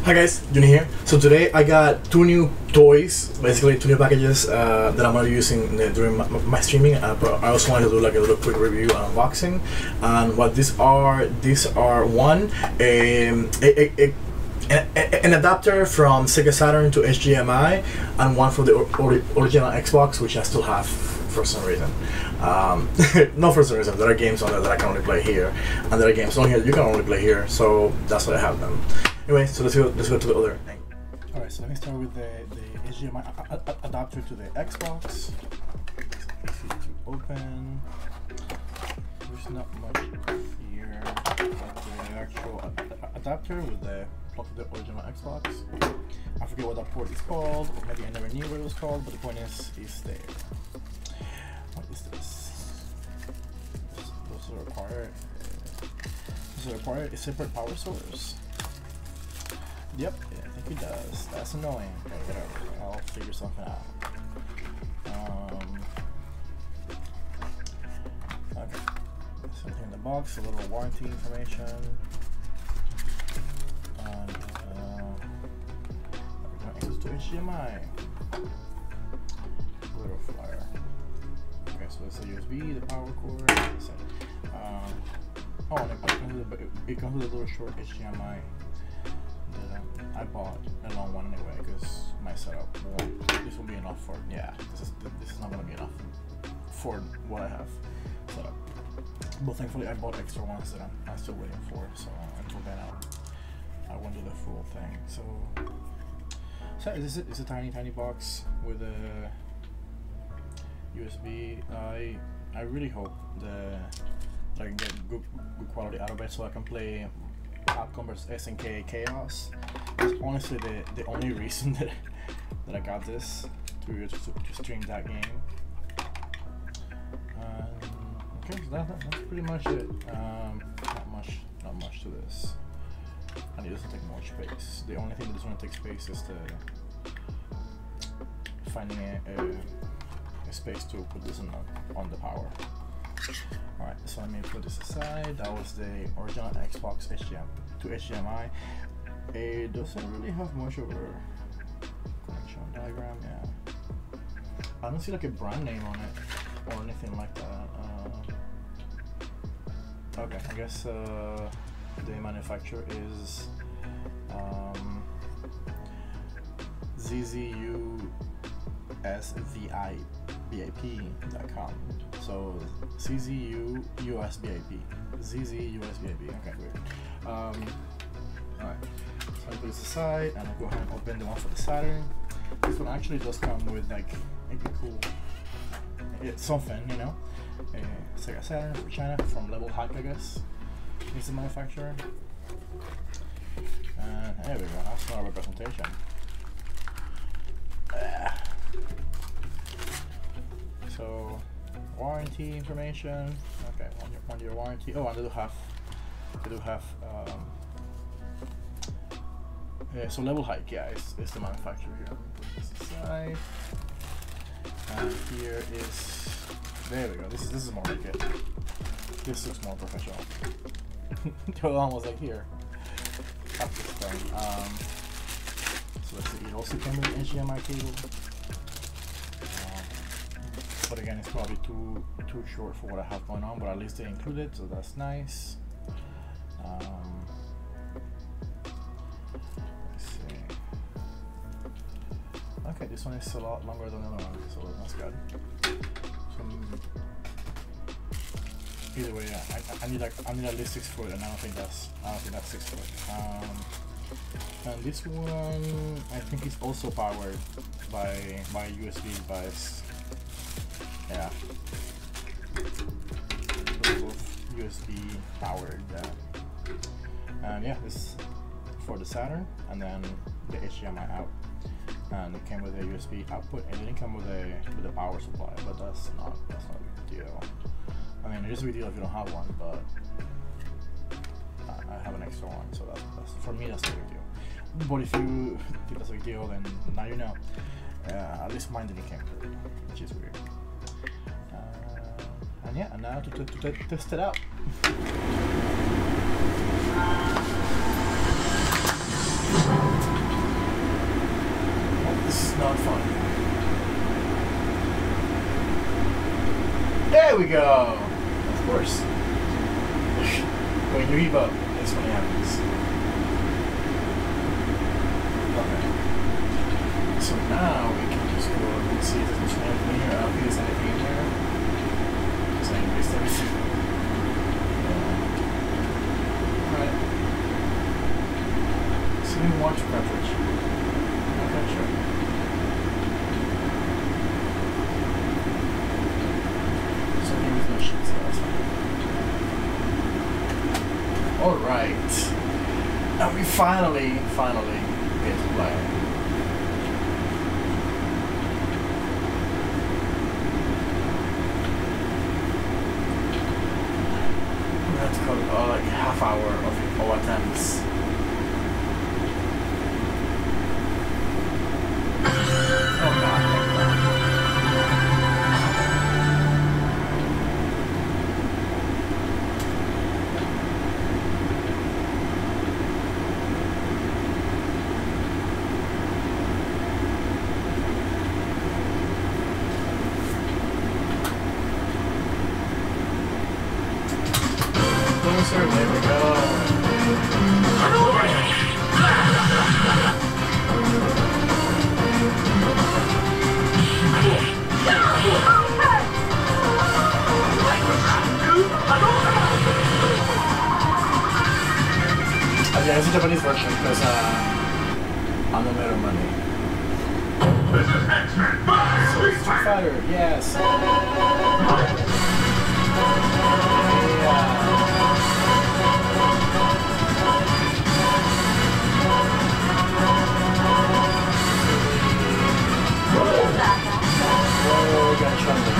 Hi guys, Yuni here. So today I got two new toys, basically two new packages that I'm going to be using during my streaming. But I also wanted to do like a little quick review and unboxing. And what these are one, an adapter from Sega Saturn to HDMI, and one for the original Xbox, which I still have for some reason. Not for some reason, there are games on there that I can only play here, and there are games on here you can only play here, so that's why I have them. Anyway, so let's go to the other thing. Alright, so let me start with the HDMI adapter to the Xbox. It's easy to open. There's not much here, but the actual adapter with the plug to the original Xbox. I forget what that port is called, or maybe I never knew what it was called, but the point is there. What is this? Does it require a separate power source? Yep, yeah, I think it does. That's annoying. Okay, whatever. I'll figure something out. Okay. Something in the box, a little warranty information. And access to HDMI. Little flyer. Okay, so it's a USB, the power cord. And it comes with a little short HDMI. I bought a long one anyway because my setup this will be enough for this is not gonna be enough for what I have set up. But thankfully I bought extra ones that I'm still waiting for, so until then I won't do the full thing. So it's a tiny box with a USB. I really hope that I can get good quality out of it so I can play Capcom vs SNK Chaos. It's honestly the only reason that I got this to stream that game. Okay, so that's pretty much it. Not much to this, and it doesn't take much space. The only thing that doesn't take space is finding a space to put this on the power. Alright, so let me put this aside. That was the original Xbox to HDMI. It doesn't really have much of a connection diagram, yeah. I don't see like a brand name on it or anything like that. Okay, I guess the manufacturer is ZZUSVIBAP.com. So ZZUSBAP. Okay, weird. Alright, so I put this aside and I go ahead and open the one for the Saturn. This one actually does come with like a cool, it's something, you know. Sega Saturn for China from Level Hack, I guess. It's the manufacturer. And there we go, that's not a representation. So warranty information. Okay, 1 year warranty. Oh, and they do have so Level Hike, yeah, is the manufacturer here. Put this aside. And here is, there we go. This is more like it. This looks more professional. The other one was like here. Up this thing. So let's see. It also came with an HDMI cable. But again, it's probably too short for what I have going on, but at least they include it, so that's nice. Let's see. Okay, this one is a lot longer than the other one, so that's good. So either way, I need at least 6 foot, and I don't think that's 6 foot. And this one, I think is also powered by USB device. Yeah, both USB powered. And yeah, this is for the Saturn, and then the HDMI out. And it came with a USB output, and it didn't come with a power supply, but that's not a big deal. I mean, it is a big deal if you don't have one, but I have an extra one, so that's for me that's a big deal. But if you think that's a big deal, then now you know. At least mine didn't come with it, which is weird. And yeah, and now to test it out. This is not fun. There we go! Of course. When you heave up, that's when it happens. Okay. So now we can just go and see if there's anything here. I don't think there's anything in here. Because I missed everything. Alright. So we watch cartridge. Okay, sure. So here with no sheets, so that's fine. Alright. And we finally get to play. That's called like half hour of all attempts. Oh god, thank god. Closer, there we go. Yeah, it's a Japanese version because I'm a bit of money. This is X-Men. So Street Fighter, yes. Whoa, we got trouble.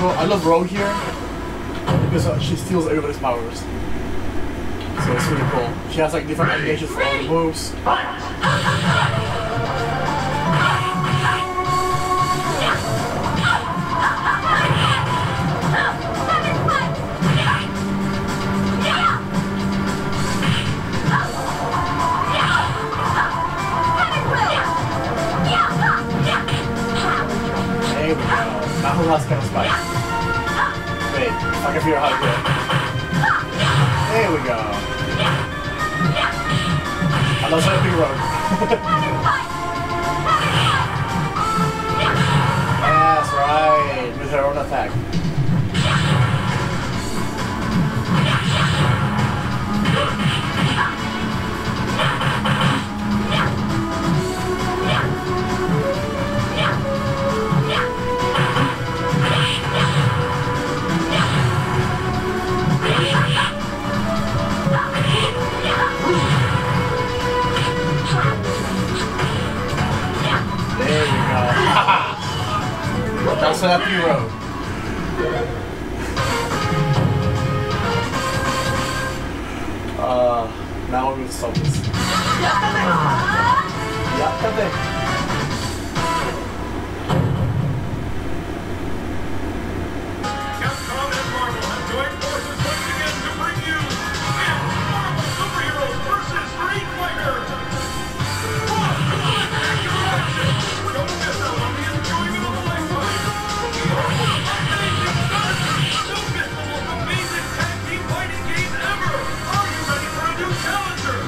I love Rogue here because she steals everybody's powers. So it's really cool. She has like different animations for all the moves. There we go. Now who else can spike? Wait, I can figure out how to do it. There we go. I love that big rogue. That's right, with her own attack. There you go. That's an happy road. Now we will stop this. Yakate. Capcom and Marvel have joined forces once again to bring you Marvel Superheroes vs. Street Fighter. Don't miss out on the enjoyment of a lifetime. Don't miss the most amazing tag team fighting game ever. Are you ready for a new challenger?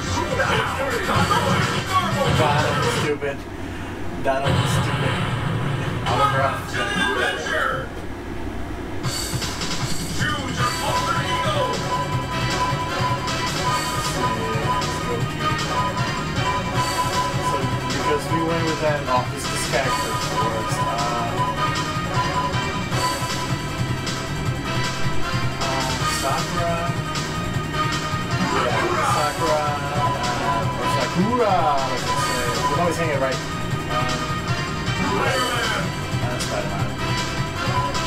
God, I'm stupid. That I'm stupid. Out of breath. Adventure. Choose your alter ego. So, because we went with an office character towards Sakura. Yeah, Sakura. Or Sakura, like I say. I'm always saying it right. Spider-Man.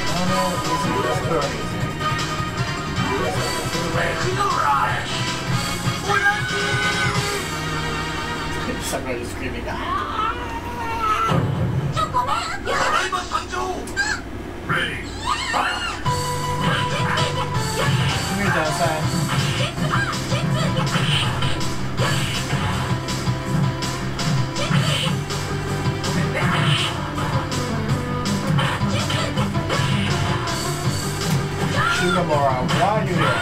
I don't know, easy. Let's put on easy. Sakura just screaming. Ready. Weird dance I'm saying? Shugamura, why are you here?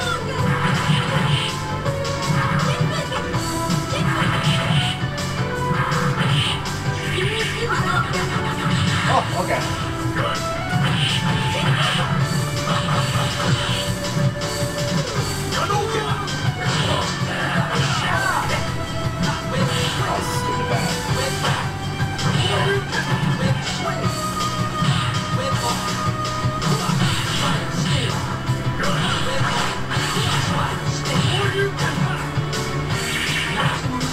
Oh, okay. Oh, stupid bad.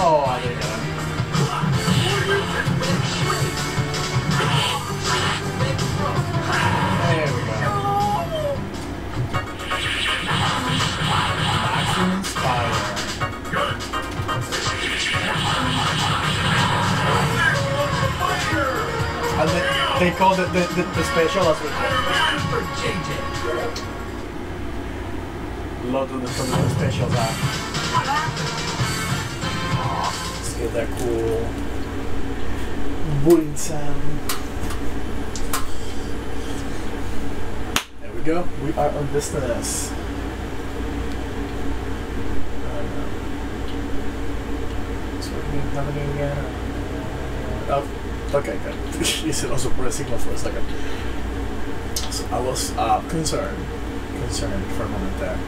Oh, I didn't know. There we go. Maximum Spider. And they called it the special as well. Lots of the specials are. Let's get that cool boing sound. There we go. We are on business. It's working happening again. Oh, okay, good. You said also put a signal for a second. So I was concerned for a moment there.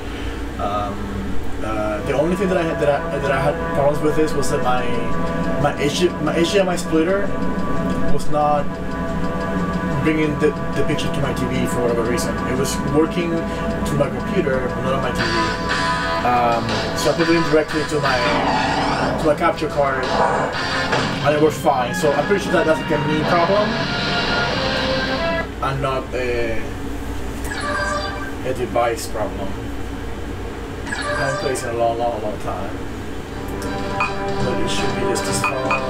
The only thing that I had problems with this was that my HDMI splitter was not bringing the picture to my TV for whatever reason. It was working through my computer, but not on my TV. So I put it in directly to my capture card, and it worked fine. So I'm pretty sure that that's like a me problem, and not a device problem. I haven't played in a long time. But it should be just this far.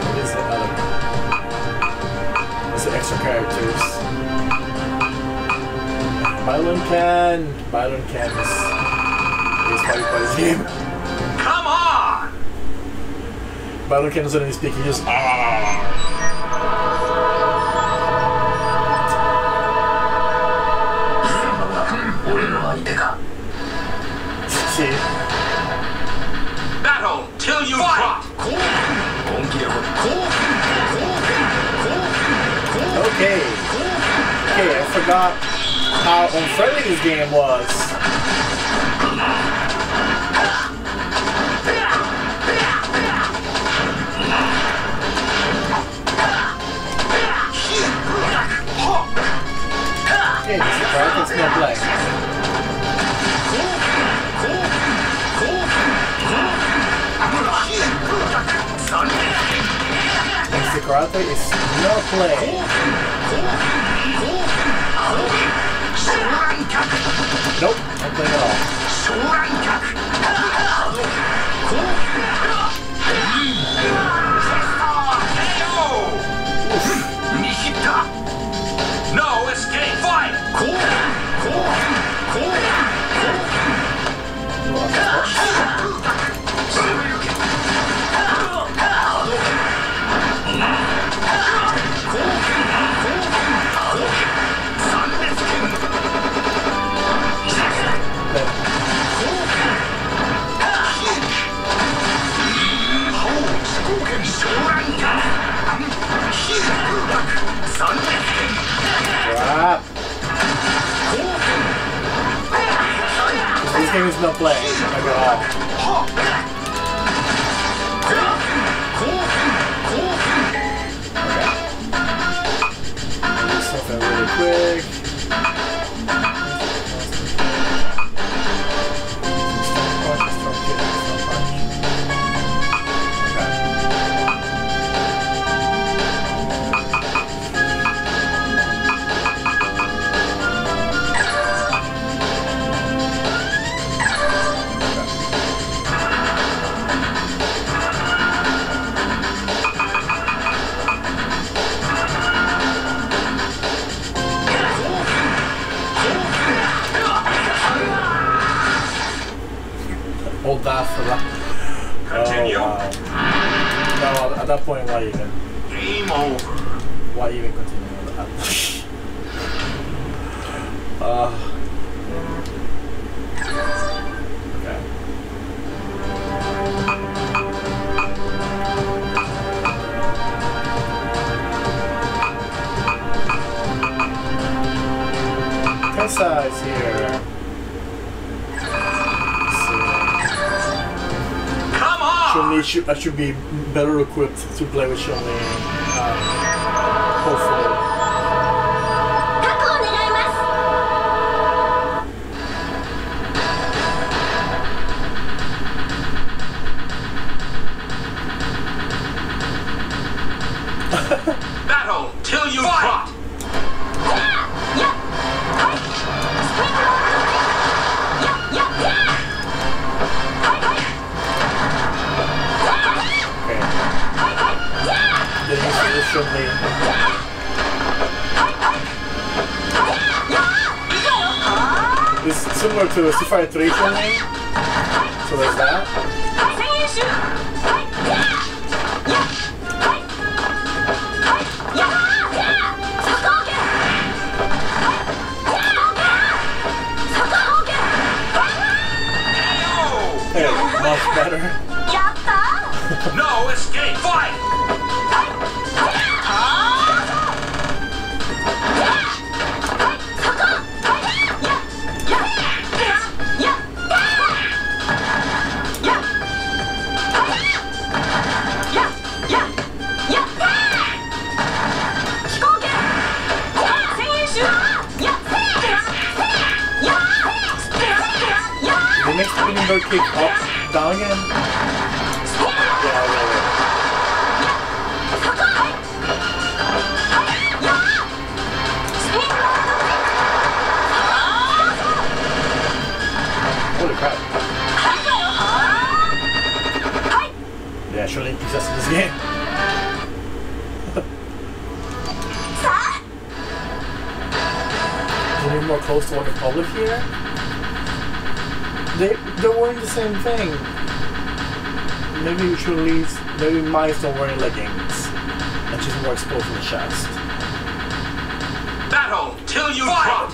What is the other? It's the extra characters. Violent Ken is how you play this game. Come on! Violent Ken doesn't even speak, he just See? Battle till you drop! Okay. Okay, I forgot how unfriendly this game was. Okay, this is right, it's no play. The karate is no play. Nope, no play at all. No escape! Fight! This game is no play. Like at all. Okay. Something really quick. All that for that. Continue. Oh, wow. No, at that point, why even? Game over. Why even continue with that? Okay. Tessa is here. Come on! I should be better equipped to play with Chun-Li. Hopefully. Battle till you drop. Chun-Li. It's similar to Street Fighter 3 Chun-Li. So there's that. Hey, much better. No escape. Fight! Did he make spinning bird kick up, down again? Yeah, holy crap. Yeah, surely possessed in this game. Moving more close to One Republic here? They're wearing the same thing. Maybe we should leave. Maybe Mai's not wearing leggings. And she's more exposed in the chest. Battle till you drop.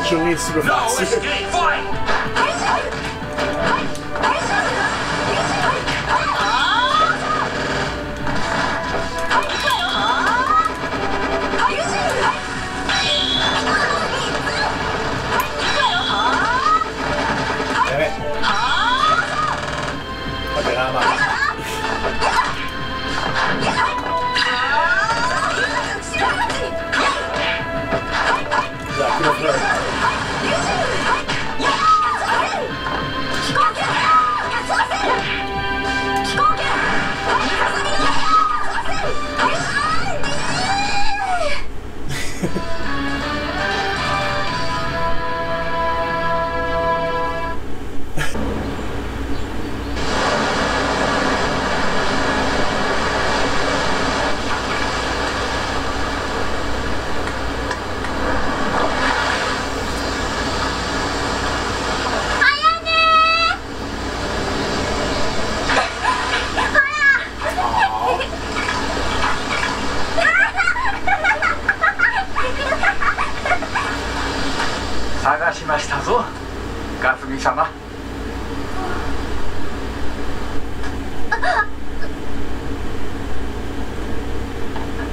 Chun-Li is super No fast. escape. Fight! Damn it. Okay, now I'm out. Yeah, good of her.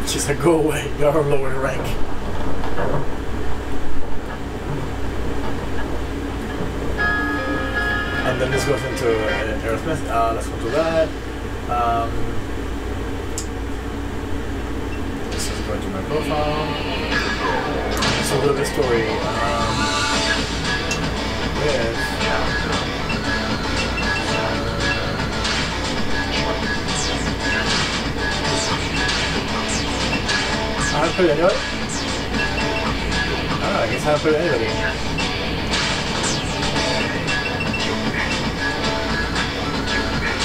She said, go away, you're lower in rank. And then this goes into Aerosmith. Let's go to that. This is going to my profile. So a little bit story with I haven't played anybody? Oh, I guess I haven't played anybody.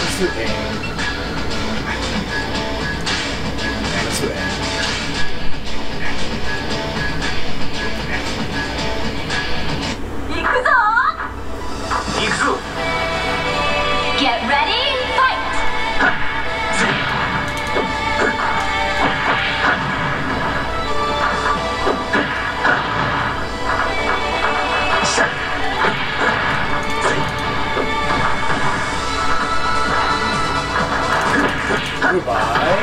Let's do aim. Let's do aim. Get ready, fight! Goodbye.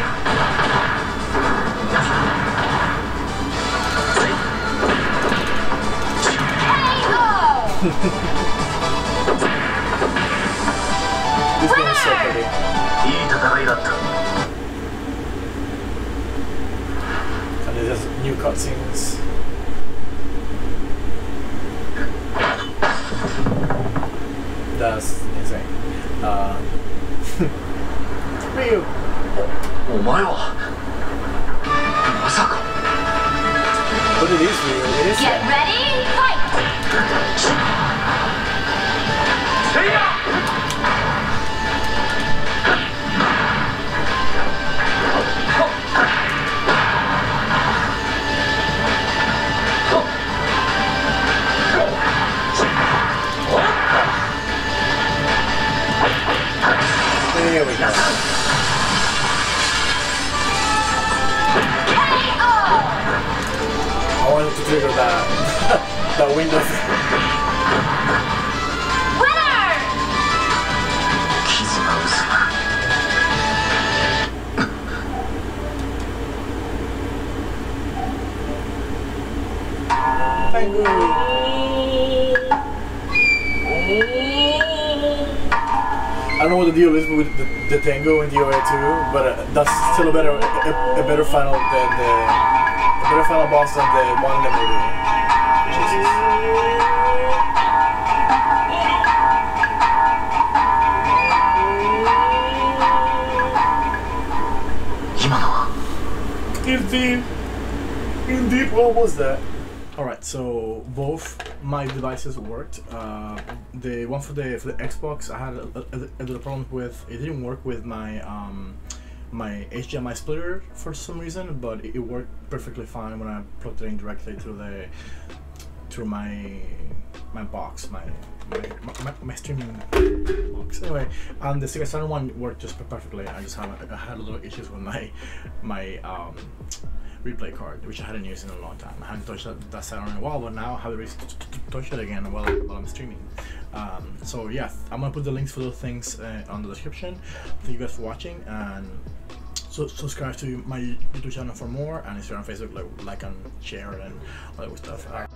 This game is so pretty. And there's new cutscenes. That's insane. Ryu. お前はまさか But it is Ryu. It is Get him. ready, fight! せいや Here we go. I wanted to trigger that window. Winner! 傷が薄まる Thank you. I don't know what the deal is with the Tango and the OA2, but that's still a better final than a better final boss than the one in the movie. Jesus. 今のは Indeed, what was that? Alright, so both my devices worked. The one for the Xbox, I had a little problem with. It didn't work with my my HDMI splitter for some reason, but it worked perfectly fine when I plugged it in directly through my box, my streaming box. Anyway, the Sega Saturn one worked just perfectly. I had a little issues with my replay card, which I hadn't used in a long time. I hadn't touched that Saturn in a while, but now I have to touch it again while I'm streaming. So yeah, I'm gonna put the links for those things on the description. Thank you guys for watching, and subscribe to my YouTube channel for more. And if you're on Facebook, like and share and all that good stuff.